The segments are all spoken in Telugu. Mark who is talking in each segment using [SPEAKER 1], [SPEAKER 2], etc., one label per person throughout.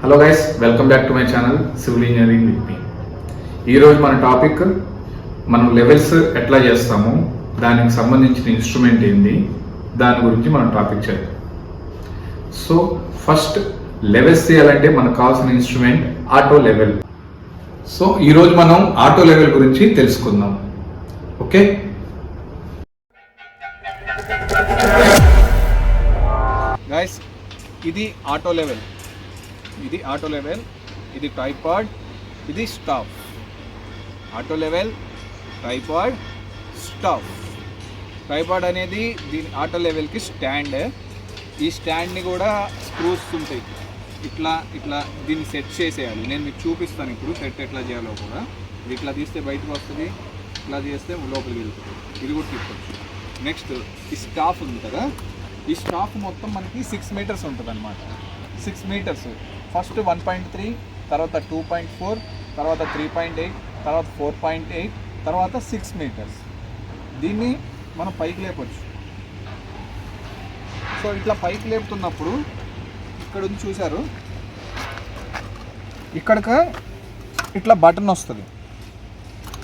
[SPEAKER 1] Hello guys, welcome back to my channel civil engineering with me. ఈరోజు మన టాపిక్ మనం లెవెల్స్ ఎట్లా చేస్తాము, దానికి సంబంధించిన ఇన్స్ట్రుమెంట్ ఏంది, దాని గురించి మనం టాపిక్ చేద్దాం. సో ఫస్ట్ లెవెల్స్ చేయాలంటే మనకు కావాల్సిన ఇన్స్ట్రుమెంట్ ఆటో లెవెల్. సో ఈరోజు మనం ఆటో లెవెల్ గురించి తెలుసుకుందాం. ఓకే,
[SPEAKER 2] గైస్, ఇది ఆటో లెవెల్, ఇది ట్రైపాడ్, ఇది staff. Auto level, tripod, staff. Tripod అనేది దీని ఆటో లెవెల్కి స్టాండ్. ఈ స్టాండ్ని కూడా స్క్రూస్ ఉంటాయి, ఇట్లా దీన్ని సెట్ చేసేయాలి. నేను మీకు చూపిస్తాను ఇప్పుడు సెట్ ఎట్లా చేయాలో కూడా. ఇది ఇట్లా తీస్తే బయటకు వస్తుంది, ఇట్లా చేస్తే లోపలికి వెళ్తుంది. ఇది కూడా తిప్పచ్చు. నెక్స్ట్ ఈ స్టాఫ్ ఉంది కదా, ఈ స్టాఫ్ మొత్తం మనకి 6 మీటర్స్ ఉంటుంది అనమాట. 6 మీటర్స్, ఫస్ట్ 1.3, తర్వాత 2.4, తర్వాత 3.8, తర్వాత 4.8, తర్వాత 6 మీటర్స్. దీన్ని మనం పైకి లేపచ్చు. సో ఇట్లా పైకి లేపుతున్నప్పుడు ఇక్కడ ఉంది చూసారు, ఇక్కడికి ఇట్లా బటన్ వస్తుంది.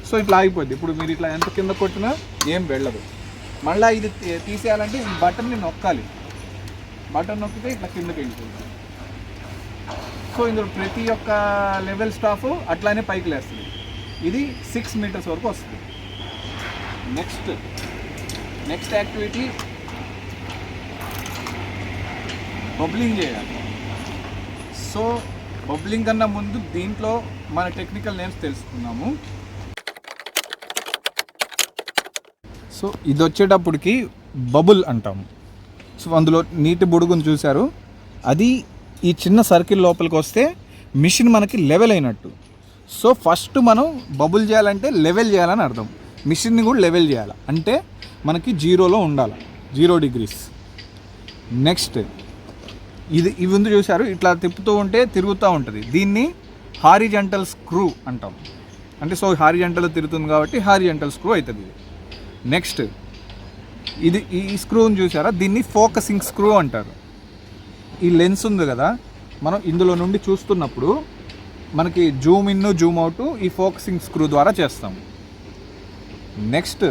[SPEAKER 2] సో ఇట్లా ఆగిపోద్ది. ఇప్పుడు మీరు ఇట్లా ఎంత కింద కొట్టినా ఏం వెళ్ళదు. మళ్ళీ ఇది తీసేయాలంటే ఈ బటన్ని నొక్కాలి. బటన్ నొక్కితే ఇట్లా కిందకి వెళ్ళిపోతుంది. సో ఇందులో ప్రతి ఒక్క లెవెల్ స్టాఫ్ అట్లానే పైకి లేస్తుంది. ఇది 6 మీటర్స్ వరకు వస్తుంది. నెక్స్ట్ యాక్టివిటీ బబ్లింగ్ చేయాలి. సో బబ్లింగ్ కన్నా ముందు దీంట్లో మన టెక్నికల్ నేమ్స్ తెలుసుకున్నాము. సో ఇది వచ్చేటప్పటికి బబుల్ అంటాము. సో అందులో నీటి బుడుగును చూశారు, అది ఈ చిన్న సర్కిల్ లోపలికి వస్తే మిషన్ మనకి లెవెల్ అయినట్టు. సో ఫస్ట్ మనం బబుల్ చేయాలంటే లెవెల్ చేయాలని అర్థం. మిషన్ని కూడా లెవెల్ చేయాలి అంటే మనకి 0లో ఉండాలి, 0 డిగ్రీస్. నెక్స్ట్ ఇవి ఉంది చూశారు, ఇట్లా తిప్పుతూ ఉంటే తిరుగుతూ ఉంటుంది. దీన్ని హారిజంటల్ స్క్రూ అంటాం. అంటే సో హారిజంటల్ తిరుగుతుంది కాబట్టి హారిజంటల్ స్క్రూ అవుతుంది. నెక్స్ట్ ఈ స్క్రూని చూసారా, దీన్ని ఫోకసింగ్ స్క్రూ అంటారు. ఈ లెన్స్ ఉంది కదా, మనం ఇందులో నుండి చూస్తున్నప్పుడు మనకి జూమ్ ఇన్ జూమ్ అవుట్ ఈ ఫోకసింగ్ స్క్రూ ద్వారా చేస్తాము. నెక్స్ట్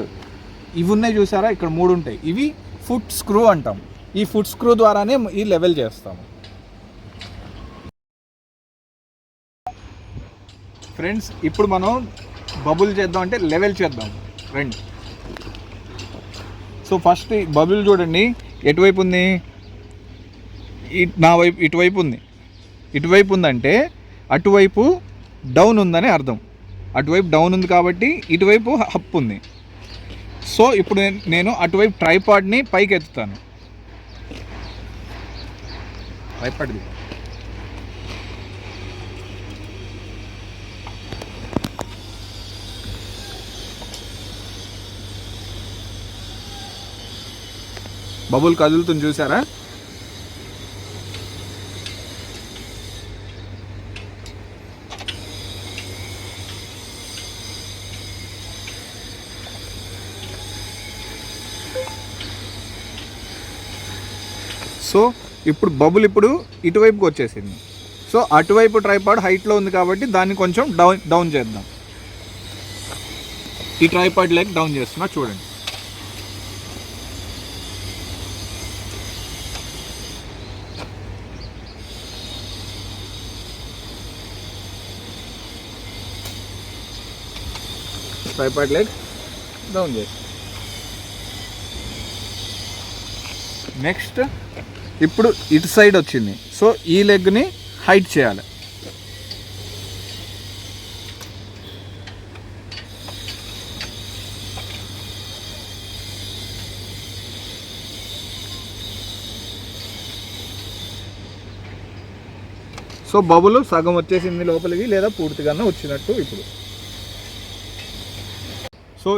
[SPEAKER 2] ఇవి ఉన్నాయి చూసారా, ఇక్కడ 3 ఉంటాయి. ఇవి ఫుట్ స్క్రూ అంటాం. ఈ ఫుట్ స్క్రూ ద్వారానే ఈ లెవెల్ చేస్తాము. ఫ్రెండ్స్, ఇప్పుడు మనం బబుల్ చేద్దాం అంటే లెవెల్ చేద్దాం రండి. సో ఫస్ట్ బబుల్ చూడండి, ఎటువైపు ఉంది, నా వైపు ఇటువైపు ఉంది. ఇటువైపు ఉందంటే అటువైపు డౌన్ ఉందని అర్థం. అటువైపు డౌన్ ఉంది కాబట్టి ఇటువైపు అప్ ఉంది. సో ఇప్పుడు నేను అటువైపు ట్రైపాడ్ని పైకి ఎత్తుతాను. ట్రైపాడ్ది బబుల్ కదులుతుంది చూసారా. సో ఇప్పుడు బబుల్ ఇటువైపుకి వచ్చేసింది. సో అటువైపు ట్రైపాడ్ హైట్లో ఉంది కాబట్టి దాన్ని కొంచెం డౌన్ చేద్దాం. ఈ ట్రైపాడ్ లెగ్ డౌన్ చేస్తున్నా చూడండి. ట్రైపాడ్ లెగ్ డౌన్ చేసి నెక్స్ట్ ఇప్పుడు ఇటు సైడ్ వచ్చింది. సో ఈ లెగ్ని హైట్ చేయాలి. సో బబుల్ సగం వచ్చేసింది లోపలికి, లేదా పూర్తిగానే వచ్చినట్టు.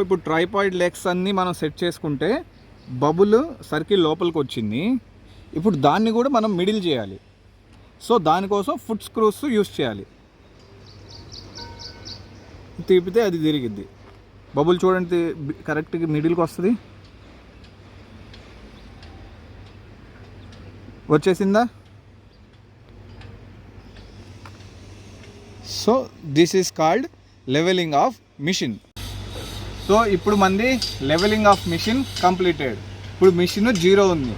[SPEAKER 2] ఇప్పుడు ట్రైపాడ్ లెగ్స్ అన్నీ మనం సెట్ చేసుకుంటే బబుల్ సర్కిల్ లోపలికి వచ్చింది. ఇప్పుడు దాన్ని కూడా మనం మిడిల్ చేయాలి. సో దానికోసం ఫుట్ స్క్రూస్ యూస్ చేయాలి. తిప్పితే అది తిరిగిద్ది. బబుల్ చూడండి కరెక్ట్గా మిడిల్కి వస్తుంది. వచ్చేసిందా? So this is called levelling of machine. So ఇప్పుడు మంది లెవెలింగ్ ఆఫ్ మిషన్ కంప్లీటెడ్. ఇప్పుడు మిషన్ 0 ఉంది.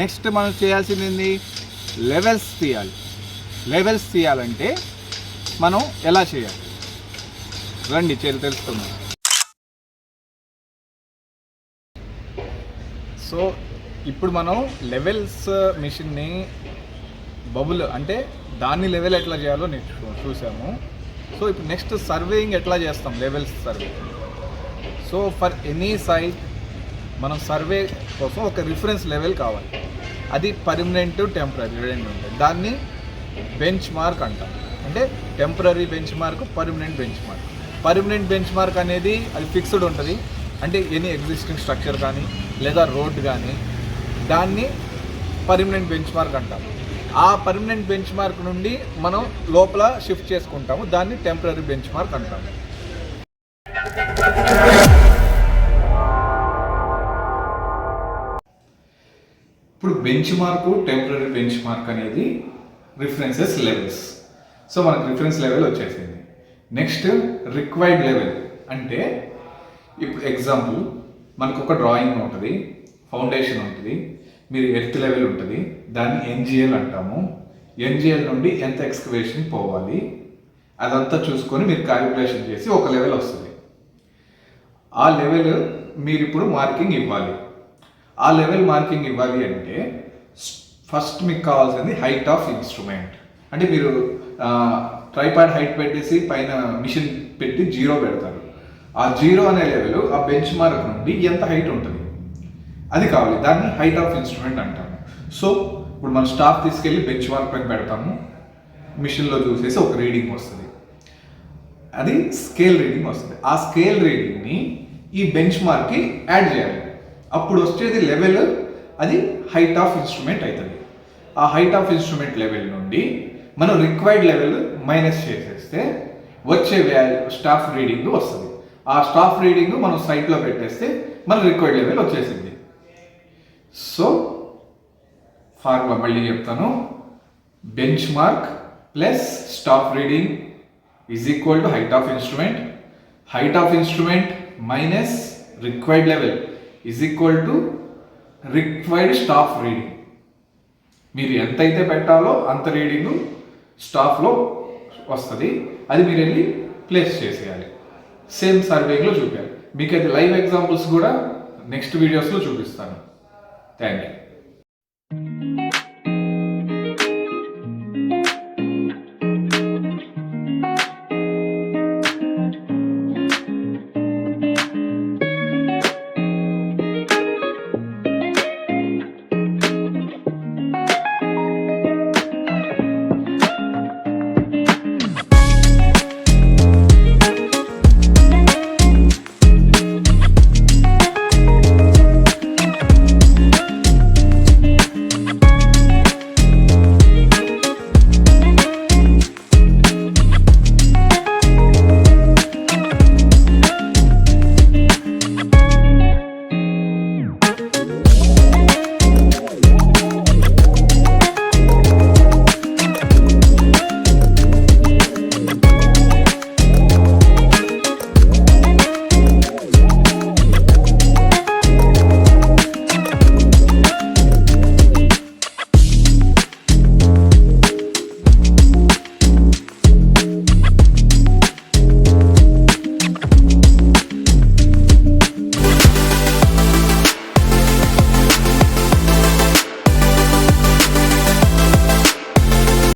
[SPEAKER 2] నెక్స్ట్ మనం చేయాల్సింది ఏంది, లెవెల్స్ తీయాలి. లెవెల్స్ తీయాలంటే మనం ఎలా చేయాలి రండి తెలుసుకుందాం. సో ఇప్పుడు మనం లెవెల్స్ మిషన్ని బబుల్ అంటే దాన్ని లెవెల్ ఎట్లా చేయాలో చూసాము. సో ఇప్పుడు నెక్స్ట్ సర్వేయింగ్ ఎట్లా చేస్తాం, levels survey. So for any site మనం సర్వే కోసం ఒక రిఫరెన్స్ లెవెల్ కావాలి. అది పర్మనెంట్, టెంపరీ రెండు ఉంటాయి. దాన్ని బెంచ్ మార్క్ అంటాం. అంటే temporary bench mark, permanent bench mark. Permanent bench mark అనేది అది ఫిక్స్డ్ ఉంటుంది. అంటే ఎనీ ఎగ్జిస్టింగ్ స్ట్రక్చర్ కానీ లేదా రోడ్ కానీ దాన్ని పర్మనెంట్ బెంచ్ మార్క్ అంటాం. ఆ పర్మనెంట్ బెంచ్ మార్క్ నుండి మనం లోపల షిఫ్ట్ చేసుకుంటాము. దాన్ని టెంపరీ బెంచ్ మార్క్ అంటాము. ఇప్పుడు bench mark, temporary bench mark అనేది రిఫరెన్సెస్ లెవెల్స్. సో మనకు రిఫరెన్స్ లెవెల్ వచ్చేసింది. నెక్స్ట్ రిక్వైర్డ్ లెవెల్ అంటే ఇప్పుడు ఎగ్జాంపుల్ మనకు ఒక డ్రాయింగ్ ఉంటుంది, ఫౌండేషన్ ఉంటుంది, మీరు ఎర్త్ లెవెల్ ఉంటుంది, దాన్ని ఎన్జిఎల్ అంటాము. ఎన్జిఎల్ నుండి ఎంత ఎక్స్కవేషన్ పోవాలి అదంతా చూసుకొని మీరు క్యాలిక్యులేషన్ చేసి ఒక లెవెల్ వస్తుంది. ఆ లెవెల్ మీరు ఇప్పుడు మార్కింగ్ ఇవ్వాలి. ఆ లెవెల్ మార్కింగ్ ఇవ్వాలి అంటే ఫస్ట్ మీకు కావాల్సింది హైట్ ఆఫ్ ఇన్స్ట్రుమెంట్. అంటే మీరు ట్రైపాడ్ హైట్ పెట్టేసి పైన మిషన్ పెట్టి 0 పెడతారు. ఆ 0 అనే లెవెల్ ఆ బెంచ్ మార్క్ నుండి ఎంత హైట్ ఉంటుంది అది కావాలి. దాన్ని హైట్ ఆఫ్ ఇన్స్ట్రుమెంట్ అంటాము. సో ఇప్పుడు మనం స్టాఫ్ తీసుకెళ్ళి బెంచ్ మార్క్ పైన పెడతాము. మిషన్లో చూసేసి ఒక రీడింగ్ వస్తుంది, అది స్కేల్ రీడింగ్ వస్తుంది. ఆ స్కేల్ రీడింగ్ని ఈ బెంచ్ మార్క్కి యాడ్ చేయాలి. అప్పుడు వచ్చేది లెవెల్, అది హైట్ ఆఫ్ ఇన్స్ట్రుమెంట్ అవుతుంది. ఆ హైట్ ఆఫ్ ఇన్స్ట్రుమెంట్ లెవెల్ నుండి మనం రిక్వైర్డ్ లెవెల్ మైనస్ చేసేస్తే వచ్చే స్టాఫ్ రీడింగ్ వస్తుంది. ఆ స్టాఫ్ రీడింగ్ మనం సైట్లో పెట్టేస్తే మన రిక్వైర్డ్ లెవెల్ వచ్చేసింది. సో ఫార్ములా మళ్ళీ చెప్తాను. Bench mark plus staff reading is equal to height of instrument. Height of instrument minus required level is equal to required staff reading. మీరు ఎంతైతే పెట్టాలో అంత రీడింగ్ స్టాఫ్లో వస్తుంది. అది మీరు వెళ్ళి ప్లేస్ చేసేయాలి. సేమ్ సర్వేలో చూపారు. మీకు అది లైవ్ ఎగ్జాంపుల్స్ కూడా నెక్స్ట్ వీడియోస్లో చూపిస్తాను. Thank you.